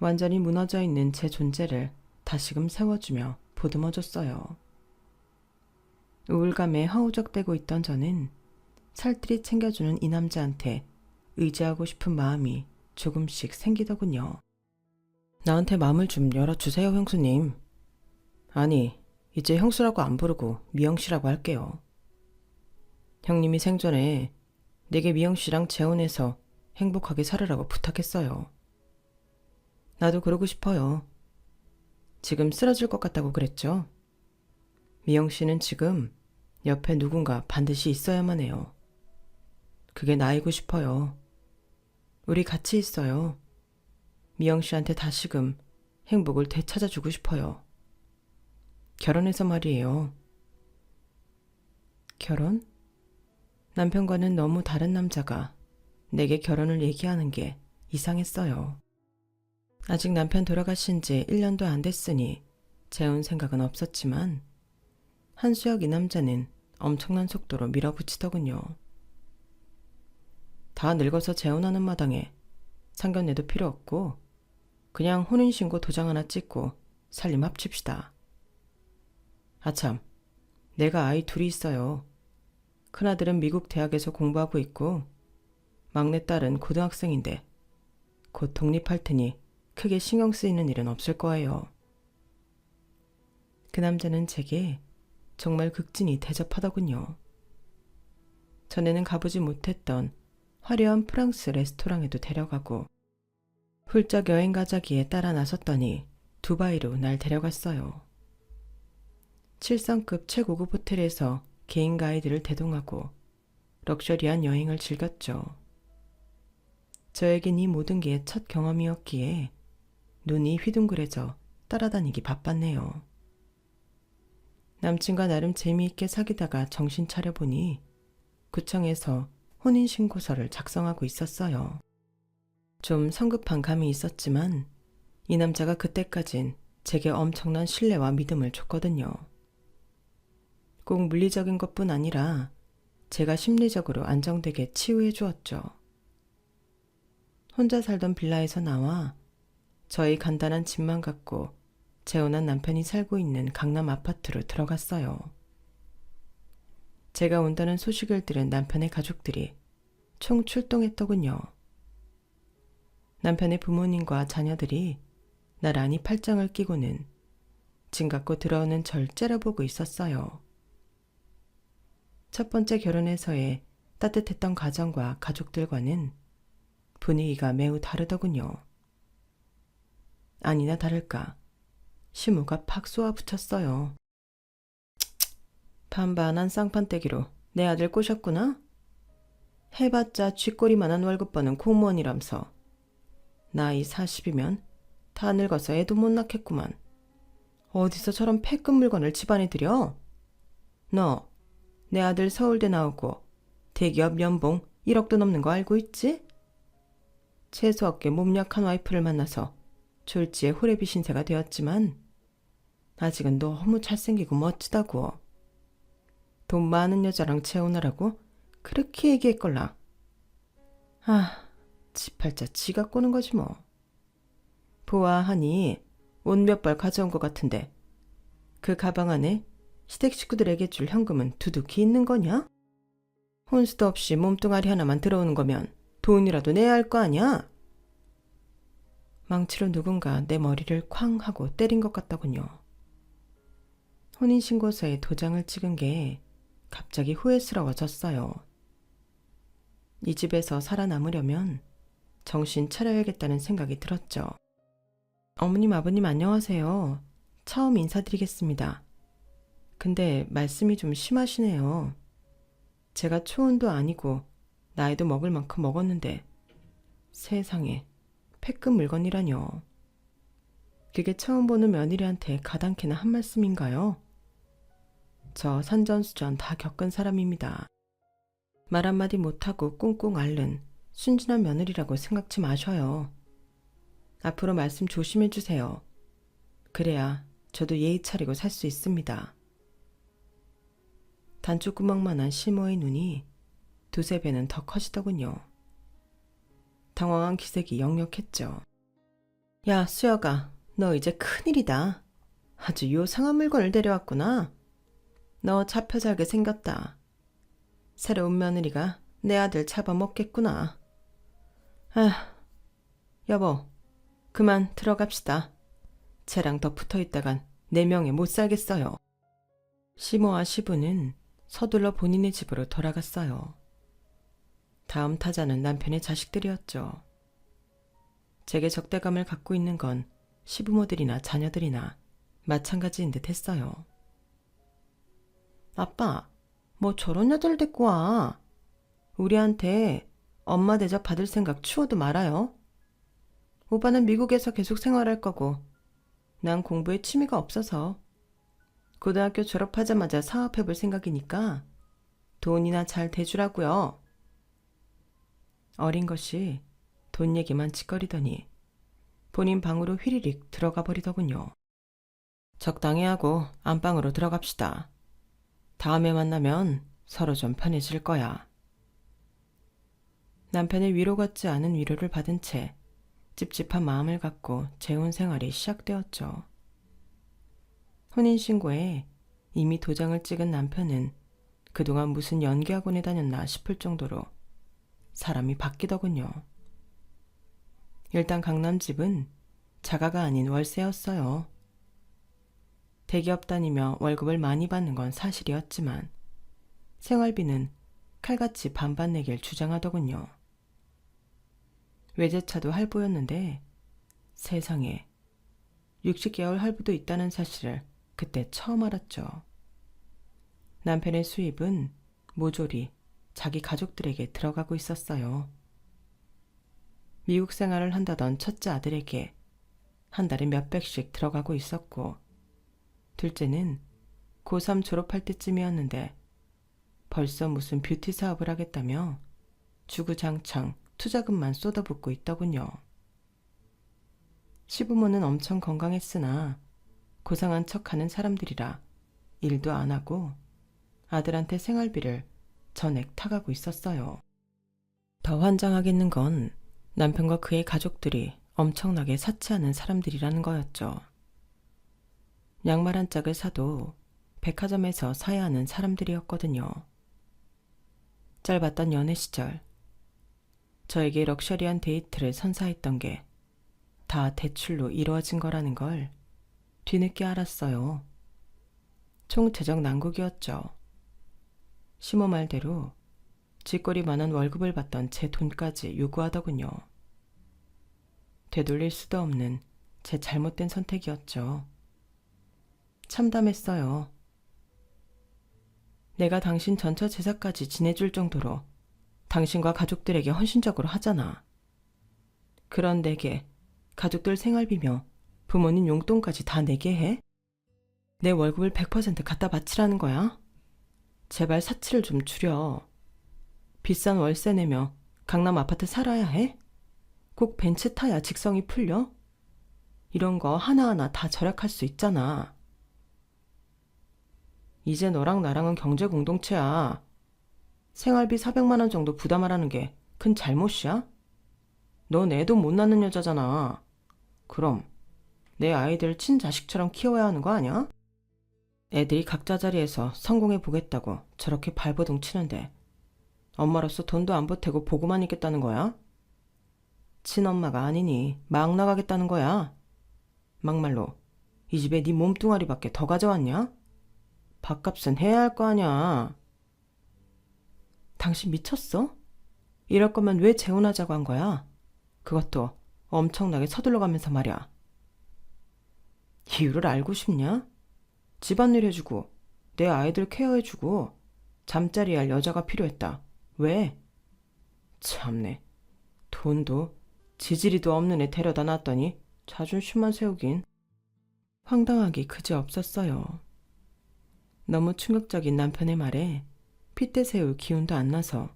완전히 무너져 있는 제 존재를 다시금 세워주며 보듬어줬어요. 우울감에 허우적대고 있던 저는 살뜰히 챙겨주는 이 남자한테 의지하고 싶은 마음이 조금씩 생기더군요. 나한테 마음을 좀 열어주세요, 형수님. 아니, 이제 형수라고 안 부르고 미영씨라고 할게요. 형님이 생전에 내게 미영씨랑 재혼해서 행복하게 살으라고 부탁했어요. 나도 그러고 싶어요. 지금 쓰러질 것 같다고 그랬죠? 미영씨는 지금 옆에 누군가 반드시 있어야만 해요. 그게 나이고 싶어요. 우리 같이 있어요. 미영씨한테 다시금 행복을 되찾아주고 싶어요. 결혼해서 말이에요. 결혼? 남편과는 너무 다른 남자가 내게 결혼을 얘기하는 게 이상했어요. 아직 남편 돌아가신 지 1년도 안 됐으니 재혼 생각은 없었지만 한수혁 이 남자는 엄청난 속도로 밀어붙이더군요. 다 늙어서 재혼하는 마당에 상견례도 필요 없고 그냥 혼인신고 도장 하나 찍고 살림 합칩시다. 아참, 내가 아이 둘이 있어요. 큰아들은 미국 대학에서 공부하고 있고 막내딸은 고등학생인데 곧 독립할 테니 크게 신경 쓰이는 일은 없을 거예요. 그 남자는 제게 정말 극진히 대접하더군요. 전에는 가보지 못했던 화려한 프랑스 레스토랑에도 데려가고 훌쩍 여행 가자기에 따라 나섰더니 두바이로 날 데려갔어요. 7성급 최고급 호텔에서 개인 가이드를 대동하고 럭셔리한 여행을 즐겼죠. 저에겐 이 모든 게 첫 경험이었기에 눈이 휘둥그레져 따라다니기 바빴네요. 남친과 나름 재미있게 사귀다가 정신 차려보니 구청에서 혼인신고서를 작성하고 있었어요. 좀 성급한 감이 있었지만 이 남자가 그때까진 제게 엄청난 신뢰와 믿음을 줬거든요. 꼭 물리적인 것뿐 아니라 제가 심리적으로 안정되게 치유해 주었죠. 혼자 살던 빌라에서 나와 저희 간단한 집만 갖고 재혼한 남편이 살고 있는 강남 아파트로 들어갔어요. 제가 온다는 소식을 들은 남편의 가족들이 총 출동했더군요. 남편의 부모님과 자녀들이 나란히 팔짱을 끼고는 짐 갖고 들어오는 절 째려보고 있었어요. 첫 번째 결혼에서의 따뜻했던 가정과 가족들과는 분위기가 매우 다르더군요. 아니나 다를까 시무가 팍 쏘아붙였어요. 반반한 쌍판떼기로 내 아들 꼬셨구나? 해봤자 쥐꼬리만한 월급 버는 공무원이라면서 나이 40이면 다 늙어서 애도 못 낳겠구만. 어디서 저런 패급 물건을 집안에 들여? 너 내 아들 서울대 나오고 대기업 연봉 1억도 넘는 거 알고 있지? 재수없게 몸 약한 와이프를 만나서 졸지에 호래비 신세가 되었지만 아직은 너무 잘생기고 멋지다고. 돈 많은 여자랑 재혼하라고 그렇게 얘기했걸라. 아, 지팔자 지가 꼬는 거지 뭐. 보아하니 옷 몇 벌 가져온 것 같은데 그 가방 안에 시댁 식구들에게 줄 현금은 두둑히 있는 거냐? 혼수도 없이 몸뚱아리 하나만 들어오는 거면 돈이라도 내야 할 거 아냐? 망치로 누군가 내 머리를 쾅 하고 때린 것 같더군요. 혼인신고서에 도장을 찍은 게 갑자기 후회스러워졌어요. 이 집에서 살아남으려면 정신 차려야겠다는 생각이 들었죠. 어머님, 아버님 안녕하세요. 처음 인사드리겠습니다. 근데 말씀이 좀 심하시네요. 제가 초혼도 아니고 나이도 먹을 만큼 먹었는데 세상에 패급 물건이라뇨. 그게 처음 보는 며느리한테 가당키나 한 말씀인가요? 저 산전수전 다 겪은 사람입니다. 말 한마디 못하고 꿍꿍 앓는 순진한 며느리라고 생각지 마셔요. 앞으로 말씀 조심해 주세요. 그래야 저도 예의 차리고 살 수 있습니다. 단추구멍만한 시모의 눈이 두세 배는 더 커지더군요. 당황한 기색이 역력했죠. 야, 수혁아, 너 이제 큰일이다. 아주 요상한 물건을 데려왔구나. 너 잡혀 살게 생겼다. 새로운 며느리가 내 아들 잡아먹겠구나. 아, 여보, 그만 들어갑시다. 쟤랑 더 붙어있다간 내 명예 못 살겠어요. 시모와 시부는 서둘러 본인의 집으로 돌아갔어요. 다음 타자는 남편의 자식들이었죠. 제게 적대감을 갖고 있는 건 시부모들이나 자녀들이나 마찬가지인 듯 했어요. 아빠, 뭐 저런 여자를 데리고 와. 우리한테 엄마 대접 받을 생각 추워도 말아요. 오빠는 미국에서 계속 생활할 거고 난 공부에 취미가 없어서 고등학교 졸업하자마자 사업해볼 생각이니까 돈이나 잘 대주라고요. 어린 것이 돈 얘기만 짓거리더니 본인 방으로 휘리릭 들어가 버리더군요. 적당히 하고 안방으로 들어갑시다. 다음에 만나면 서로 좀 편해질 거야. 남편의 위로 같지 않은 위로를 받은 채 찝찝한 마음을 갖고 재혼 생활이 시작되었죠. 혼인신고에 이미 도장을 찍은 남편은 그동안 무슨 연기학원에 다녔나 싶을 정도로 사람이 바뀌더군요. 일단 강남집은 자가가 아닌 월세였어요. 대기업 다니며 월급을 많이 받는 건 사실이었지만 생활비는 칼같이 반반 내길 주장하더군요. 외제차도 할부였는데 세상에 60개월 할부도 있다는 사실을 그때 처음 알았죠. 남편의 수입은 모조리 자기 가족들에게 들어가고 있었어요. 미국 생활을 한다던 첫째 아들에게 한 달에 몇백씩 들어가고 있었고, 둘째는 고3 졸업할 때쯤이었는데 벌써 무슨 뷰티 사업을 하겠다며 주구장창 투자금만 쏟아붓고 있더군요. 시부모는 엄청 건강했으나 고상한 척하는 사람들이라 일도 안 하고 아들한테 생활비를 전액 타가고 있었어요. 더 환장하겠는 건 남편과 그의 가족들이 엄청나게 사치하는 사람들이라는 거였죠. 양말 한 짝을 사도 백화점에서 사야 하는 사람들이었거든요. 짧았던 연애 시절, 저에게 럭셔리한 데이트를 선사했던 게 다 대출로 이루어진 거라는 걸 뒤늦게 알았어요. 총체적 난국이었죠. 시모 말대로 쥐꼬리만한 월급을 받던 제 돈까지 요구하더군요. 되돌릴 수도 없는 제 잘못된 선택이었죠. 참담했어요. 내가 당신 전처 제사까지 지내줄 정도로 당신과 가족들에게 헌신적으로 하잖아. 그런 내게 가족들 생활비며 부모님 용돈까지 다 내게 해? 내 월급을 100% 갖다 바치라는 거야? 제발 사치를 좀 줄여. 비싼 월세 내며 강남 아파트 살아야 해? 꼭 벤츠 타야 직성이 풀려? 이런 거 하나하나 다 절약할 수 있잖아. 이제 너랑 나랑은 경제 공동체야. 생활비 400만 원 정도 부담하라는 게 큰 잘못이야? 넌 애도 못 낳는 여자잖아. 그럼 내 아이들 친자식처럼 키워야 하는 거 아니야? 애들이 각자 자리에서 성공해 보겠다고 저렇게 발버둥 치는데 엄마로서 돈도 안 보태고 보고만 있겠다는 거야? 친엄마가 아니니 막 나가겠다는 거야. 막말로 이 집에 네 몸뚱아리밖에 더 가져왔냐? 밥값은 해야 할 거 아냐. 당신 미쳤어? 이럴 거면 왜 재혼하자고 한 거야? 그것도 엄청나게 서둘러 가면서 말이야. 이유를 알고 싶냐? 집안일 해주고 내 아이들 케어해주고 잠자리 할 여자가 필요했다. 왜? 참네. 돈도 지지리도 없는 애 데려다 놨더니 자존심만 세우긴. 황당하기 그지없었어요. 너무 충격적인 남편의 말에 핏대 세울 기운도 안 나서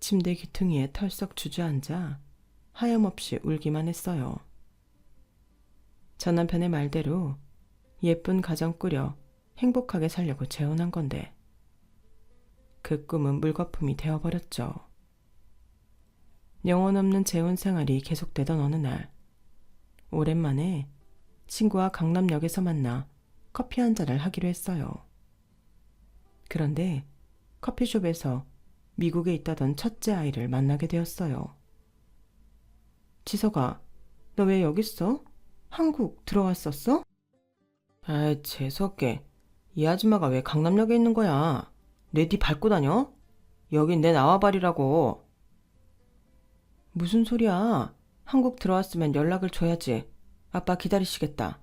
침대 귀퉁이에 털썩 주저앉아 하염없이 울기만 했어요. 저 남편의 말대로 예쁜 가정 꾸려 행복하게 살려고 재혼한 건데 그 꿈은 물거품이 되어버렸죠. 영혼 없는 재혼 생활이 계속되던 어느 날 오랜만에 친구와 강남역에서 만나 커피 한 잔을 하기로 했어요. 그런데 커피숍에서 미국에 있다던 첫째 아이를 만나게 되었어요. 지석아, 너 왜 여기 있어? 한국 들어왔었어? 아이, 재수없게. 이 아줌마가 왜 강남역에 있는 거야? 내 뒤 밟고 다녀? 여긴 내 나와바리라고. 무슨 소리야? 한국 들어왔으면 연락을 줘야지. 아빠 기다리시겠다.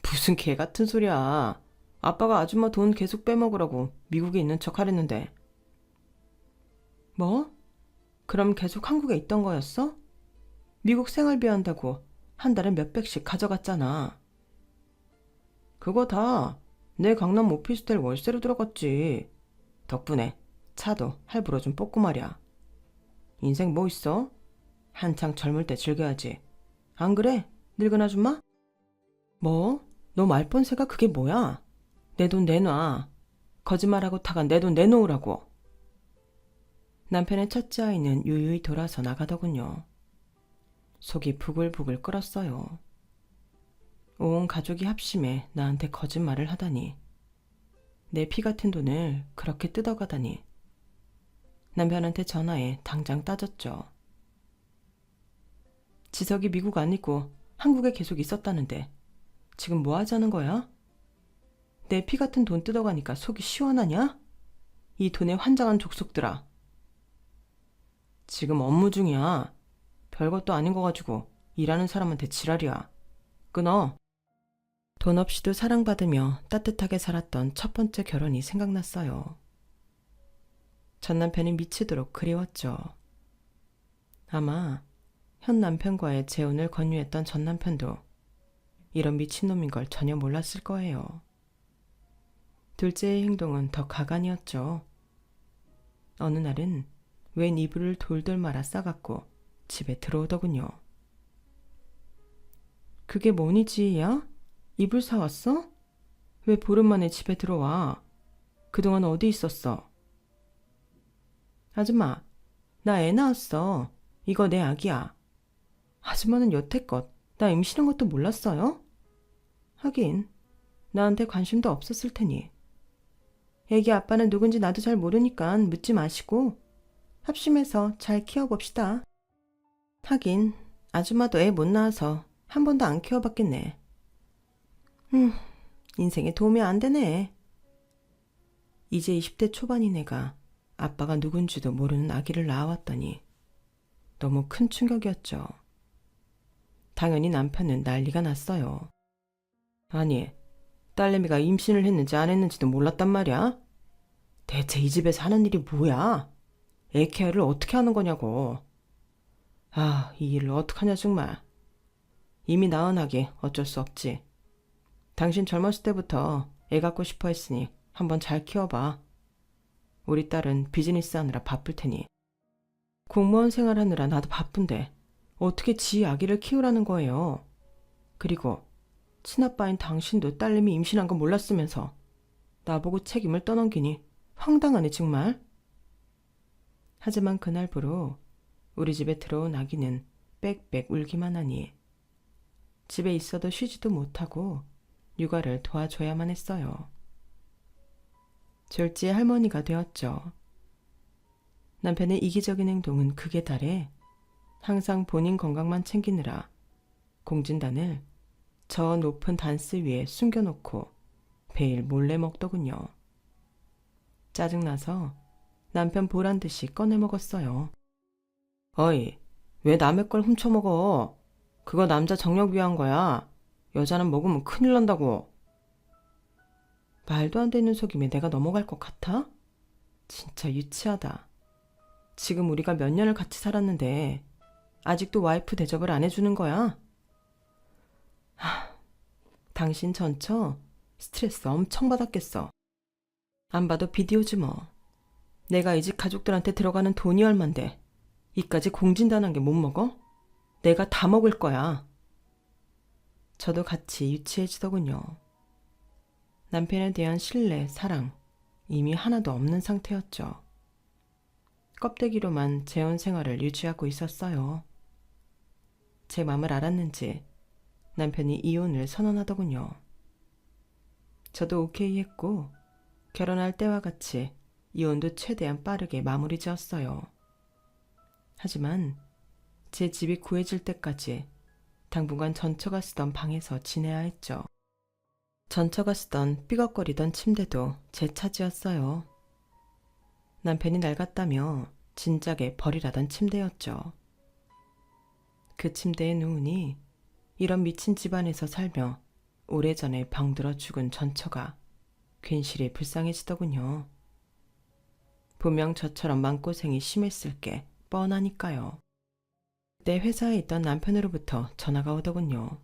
무슨 개 같은 소리야. 아빠가 아줌마 돈 계속 빼먹으라고 미국에 있는 척 하랬는데. 뭐? 그럼 계속 한국에 있던 거였어? 미국 생활비 한다고 한 달에 몇백씩 가져갔잖아. 그거 다 내 강남 오피스텔 월세로 들어갔지. 덕분에 차도 할부로 좀 뽑고 말이야. 인생 뭐 있어? 한창 젊을 때 즐겨야지. 안 그래? 늙은 아줌마? 뭐? 너 말본새가 그게 뭐야? 내 돈 내놔. 거짓말하고 타간 내 돈 내놓으라고. 남편의 첫째 아이는 유유히 돌아서 나가더군요. 속이 부글부글 끓었어요. 온 가족이 합심해 나한테 거짓말을 하다니. 내 피 같은 돈을 그렇게 뜯어가다니. 남편한테 전화해 당장 따졌죠. 지석이 미국 안 있고 한국에 계속 있었다는데 지금 뭐 하자는 거야? 내 피 같은 돈 뜯어가니까 속이 시원하냐? 이 돈에 환장한 족속들아. 지금 업무 중이야. 별것도 아닌 거 가지고 일하는 사람한테 지랄이야. 끊어. 돈 없이도 사랑받으며 따뜻하게 살았던 첫 번째 결혼이 생각났어요. 전 남편이 미치도록 그리웠죠. 아마 현 남편과의 재혼을 권유했던 전 남편도 이런 미친놈인 걸 전혀 몰랐을 거예요. 둘째의 행동은 더 가관이었죠. 어느 날은 웬 이불을 돌돌 말아 싸갖고 집에 들어오더군요. 그게 뭐니 지희야? 이불 사왔어? 왜 보름 만에 집에 들어와? 그동안 어디 있었어? 아줌마, 나 애 낳았어. 이거 내 아기야. 아줌마는 여태껏 나 임신한 것도 몰랐어요? 하긴 나한테 관심도 없었을 테니. 애기 아빠는 누군지 나도 잘 모르니까 묻지 마시고 합심해서 잘 키워봅시다. 하긴 아줌마도 애 못 낳아서 한 번도 안 키워봤겠네. 인생에 도움이 안 되네. 이제 20대 초반인 애가 아빠가 누군지도 모르는 아기를 낳아왔더니 너무 큰 충격이었죠. 당연히 남편은 난리가 났어요. 아니, 딸내미가 임신을 했는지 안 했는지도 몰랐단 말이야? 대체 이 집에서 하는 일이 뭐야? 애 케어를 어떻게 하는 거냐고. 아, 이 일을 어떡하냐 정말. 이미 낳은 아기 어쩔 수 없지. 당신 젊었을 때부터 애 갖고 싶어 했으니 한번 잘 키워봐. 우리 딸은 비즈니스 하느라 바쁠 테니. 공무원 생활하느라 나도 바쁜데 어떻게 지 아기를 키우라는 거예요. 그리고 친아빠인 당신도 딸내미 임신한 거 몰랐으면서 나보고 책임을 떠넘기니 황당하네 정말. 하지만 그날부로 우리 집에 들어온 아기는 빽빽 울기만 하니 집에 있어도 쉬지도 못하고 육아를 도와줘야만 했어요. 졸지의 할머니가 되었죠. 남편의 이기적인 행동은 극에 달해 항상 본인 건강만 챙기느라 공진단을 저 높은 단스 위에 숨겨놓고 매일 몰래 먹더군요. 짜증나서 남편 보란듯이 꺼내 먹었어요. 어이, 왜 남의 걸 훔쳐먹어? 그거 남자 정력 위한 거야. 여자는 먹으면 큰일 난다고. 말도 안 되는 속임에 내가 넘어갈 것 같아? 진짜 유치하다. 지금 우리가 몇 년을 같이 살았는데 아직도 와이프 대접을 안 해주는 거야? 당신 전처 스트레스 엄청 받았겠어. 안 봐도 비디오지 뭐. 내가 이 집 가족들한테 들어가는 돈이 얼만데 이까지 공진단한 게 못 먹어? 내가 다 먹을 거야. 저도 같이 유치해지더군요. 남편에 대한 신뢰, 사랑 이미 하나도 없는 상태였죠. 껍데기로만 재혼 생활을 유지하고 있었어요. 제 마음을 알았는지 남편이 이혼을 선언하더군요. 저도 오케이 했고 결혼할 때와 같이 이혼도 최대한 빠르게 마무리 지었어요. 하지만 제 집이 구해질 때까지 당분간 전처가 쓰던 방에서 지내야 했죠. 전처가 쓰던 삐걱거리던 침대도 제 차지였어요. 남편이 낡았다며 진작에 버리라던 침대였죠. 그 침대에 누우니 이런 미친 집안에서 살며 오래전에 병들어 죽은 전처가 괜시리 불쌍해지더군요. 분명 저처럼 마음고생이 심했을 게 뻔하니까요. 그때 회사에 있던 남편으로부터 전화가 오더군요.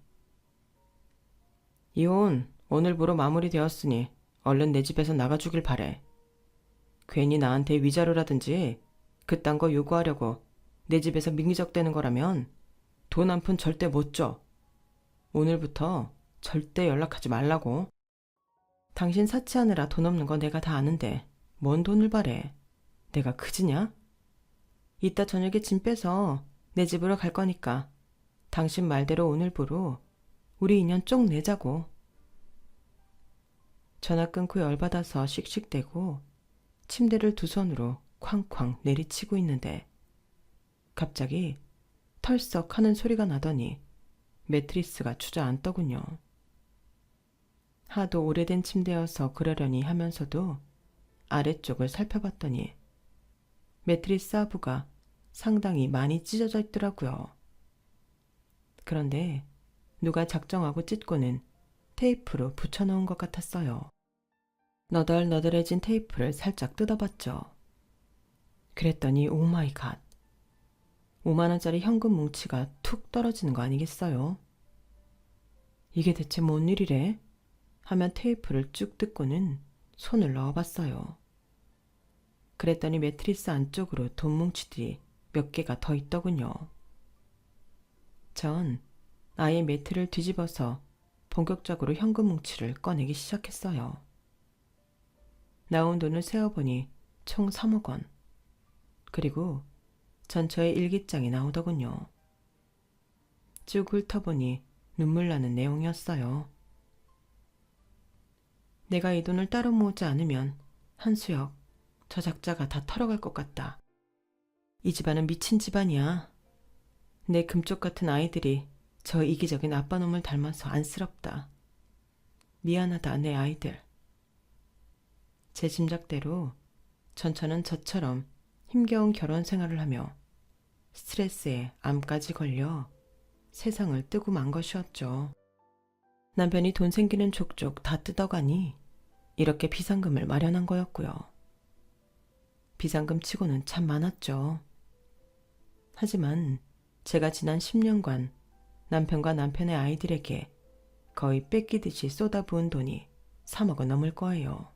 이혼 오늘부로 마무리되었으니 얼른 내 집에서 나가주길 바래. 괜히 나한테 위자료라든지 그딴 거 요구하려고 내 집에서 민기적대는 거라면 돈 한 푼 절대 못 줘. 오늘부터 절대 연락하지 말라고. 당신 사치하느라 돈 없는 거 내가 다 아는데 뭔 돈을 바래. 내가 크지냐? 이따 저녁에 짐 빼서 내 집으로 갈 거니까 당신 말대로 오늘부로 우리 인연 쪽 내자고. 전화 끊고 열받아서 씩씩대고 침대를 두 손으로 쾅쾅 내리치고 있는데 갑자기 털썩 하는 소리가 나더니 매트리스가 주저앉더군요. 하도 오래된 침대여서 그러려니 하면서도 아래쪽을 살펴봤더니 매트리스 하부가 상당히 많이 찢어져 있더라고요. 그런데 누가 작정하고 찢고는 테이프로 붙여놓은 것 같았어요. 너덜너덜해진 테이프를 살짝 뜯어봤죠. 그랬더니 오마이 갓. 5만원짜리 현금 뭉치가 툭 떨어지는 거 아니겠어요? 이게 대체 뭔 일이래? 하며 테이프를 쭉 뜯고는 손을 넣어봤어요. 그랬더니 매트리스 안쪽으로 돈 뭉치들이 몇 개가 더 있더군요. 전 아예 매트를 뒤집어서 본격적으로 현금 뭉치를 꺼내기 시작했어요. 나온 돈을 세어보니 총 3억 원. 그리고 전처의 일기장이 나오더군요. 쭉 훑어보니 눈물 나는 내용이었어요. 내가 이 돈을 따로 모으지 않으면 한수혁, 저 작자가 다 털어갈 것 같다. 이 집안은 미친 집안이야. 내 금쪽 같은 아이들이 저 이기적인 아빠놈을 닮아서 안쓰럽다. 미안하다 내 아이들. 제 짐작대로 전처는 저처럼 힘겨운 결혼 생활을 하며 스트레스에 암까지 걸려 세상을 뜨고 만 것이었죠. 남편이 돈 생기는 족족 다 뜯어가니 이렇게 비상금을 마련한 거였고요. 비상금 치고는 참 많았죠. 하지만 제가 지난 10년간 남편과 남편의 아이들에게 거의 뺏기듯이 쏟아부은 돈이 3억은 넘을 거예요.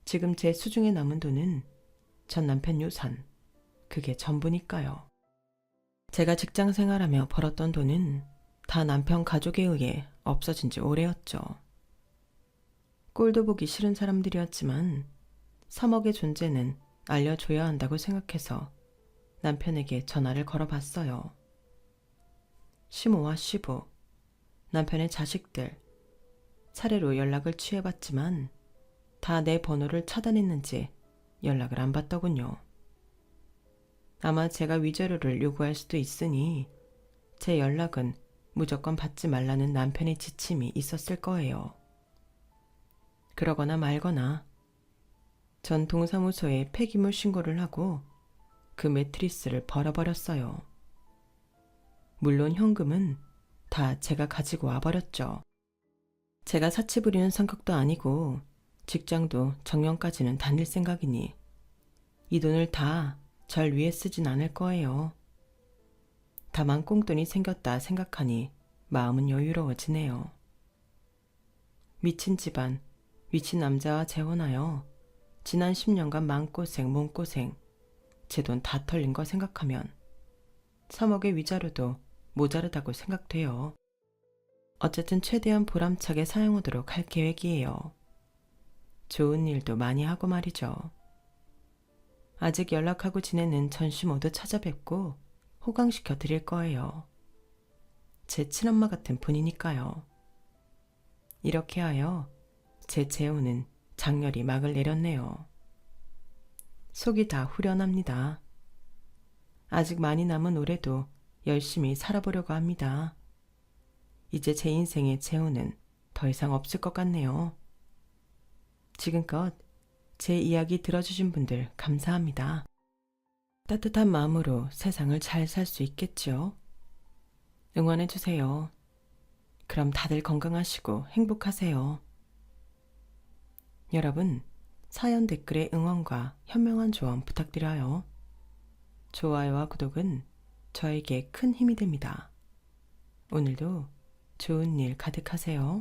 지금 제 수중에 남은 돈은 전 남편 유산, 그게 전부니까요. 제가 직장 생활하며 벌었던 돈은 다 남편 가족에 의해 없어진 지 오래였죠. 꼴도 보기 싫은 사람들이었지만 3억의 존재는 알려줘야 한다고 생각해서 남편에게 전화를 걸어봤어요. 시모와 시부, 남편의 자식들, 차례로 연락을 취해봤지만 다 내 번호를 차단했는지 연락을 안 받더군요. 아마 제가 위자료를 요구할 수도 있으니 제 연락은 무조건 받지 말라는 남편의 지침이 있었을 거예요. 그러거나 말거나 전 동사무소에 폐기물 신고를 하고 그 매트리스를 벌어버렸어요. 물론 현금은 다 제가 가지고 와버렸죠. 제가 사치 부리는 성격도 아니고 직장도 정년까지는 다닐 생각이니 이 돈을 다 절 위해 쓰진 않을 거예요. 다만 꽁돈이 생겼다 생각하니 마음은 여유로워지네요. 미친 집안, 미친 남자와 재혼하여 지난 10년간 마음고생, 몸고생, 제 돈 다 털린 거 생각하면 3억의 위자료도 모자르다고 생각돼요. 어쨌든 최대한 보람차게 사용하도록 할 계획이에요. 좋은 일도 많이 하고 말이죠. 아직 연락하고 지내는 전씨 모두 찾아뵙고 호강시켜 드릴 거예요. 제 친엄마 같은 분이니까요. 이렇게 하여 제 재혼은 장렬히 막을 내렸네요. 속이 다 후련합니다. 아직 많이 남은 올해도 열심히 살아보려고 합니다. 이제 제 인생의 재혼은 더 이상 없을 것 같네요. 지금껏 제 이야기 들어주신 분들 감사합니다. 따뜻한 마음으로 세상을 잘 살 수 있겠죠? 응원해주세요. 그럼 다들 건강하시고 행복하세요. 여러분, 사연 댓글에 응원과 현명한 조언 부탁드려요. 좋아요와 구독은 저에게 큰 힘이 됩니다. 오늘도 좋은 일 가득하세요.